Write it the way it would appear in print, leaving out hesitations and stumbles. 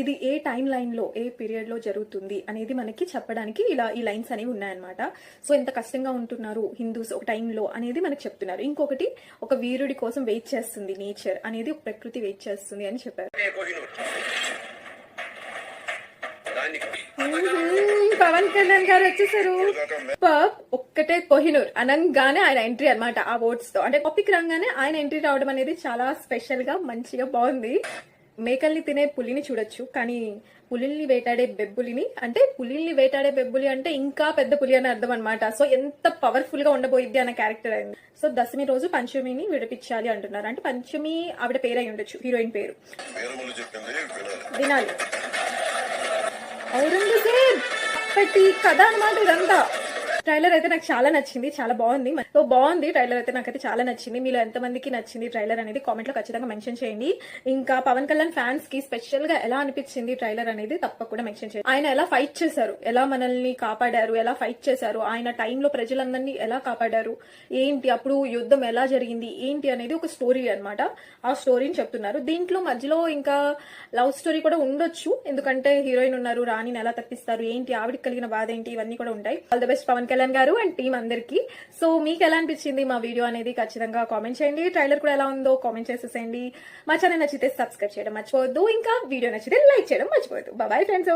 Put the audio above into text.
ఇది ఏ time line లో a period లో జరుగుతుంది అనేది మనకి చెప్పడానికి ఇలా ఈ లైన్స్ అనేవి ఉన్నాయన్నమాట. సో ఎంత కష్టంగా ఉంటున్నారు హిందూస్ ఒక టైంలో అనేది మనకి చెప్తున్నారు. ఇంకొకటి ఒక వీరుడి కోసం వెయిట్ చేస్తుంది నేచర్ అనేది, ఒక ప్రకృతి వెయిట్ చేస్తుంది అని చెప్పారు. పవన్ కళ్యాణ్ గారు వచ్చేసారు. ఒక్కటే కోహినూర్ అనగానే ఆయన ఎంట్రీ అనమాట ఆ వర్డ్స్ తో. అంటే టాపిక్ రాగానే ఆయన ఎంట్రీ రావడం అనేది చాలా స్పెషల్ గా మంచిగా బాగుంది. మేకల్ని తినే పులిని చూడొచ్చు, కానీ పులిల్ని వేటాడే బెబ్బులిని, అంటే పులిల్ని వేటాడే బెబ్బులి అంటే ఇంకా పెద్ద పులి అని అర్థం అనమాట. సో ఎంత పవర్ఫుల్ గా ఉండబోయిద్ది అన్న క్యారెక్టర్ అయింది. సో దశమి రోజు పంచమిని విడిపించాలి అంటున్నారు. అంటే పంచమి ఆవిడ పేరు అయి ఉండొచ్చు, హీరోయిన్ పేరు. వినాలి. ఔరంగజేబ్ అప్పటి కథ అనమాట ఇదంతా. ట్రైలర్ అయితే నాకు చాలా నచ్చింది, చాలా బాగుంది. సో బాగుంది ట్రైలర్ అయితే, నాకైతే చాలా నచ్చింది. మీలో ఎంతమందికి నచ్చింది ట్రైలర్ అనేది కామెంట్ లో ఖచ్చితంగా మెన్షన్ చేయండి. ఇంకా పవన్ కళ్యాణ్ ఫ్యాన్స్ కి స్పెషల్ గా ఎలా అనిపించింది ట్రైలర్ అనేది తప్పకుండా మెన్షన్ చేయండి. ఆయన ఎలా ఫైట్ చేశారు, ఎలా మనల్ని కాపాడారు, ఎలా ఫైట్ చేశారు, ఆయన టైంలో ప్రజలందరినీ ఎలా కాపాడారు, ఏంటి అప్పుడు యుద్ధం ఎలా జరిగింది ఏంటి అనేది ఒక స్టోరీ అనమాట. ఆ స్టోరీని చెప్తున్నారు. దీంట్లో మధ్యలో ఇంకా లవ్ స్టోరీ కూడా ఉండొచ్చు, ఎందుకంటే హీరోయిన్ ఉన్నారు, రాణిని ఎలా తప్పిస్తారు, ఏంటి ఆవిడకి కలిగిన బాధ ఏంటి, ఇవన్నీ కూడా ఉంటాయి. All the best Pawan Kalyan garu and team అందరికి. సో మీకు ఎలా అనిపించింది మా వీడియో అనేది ఖచ్చితంగా కామెంట్ చేయండి. ట్రైలర్ కూడా ఎలా ఉందో కామెంట్ చేసేసేయండి. మా ఛానల్ నచ్చితే సబ్స్క్రైబ్ చేయడం మర్చిపోవద్దు, ఇంకా వీడియో నచ్చితే లైక్ చేయడం మర్చిపోవద్దు. Bye friends.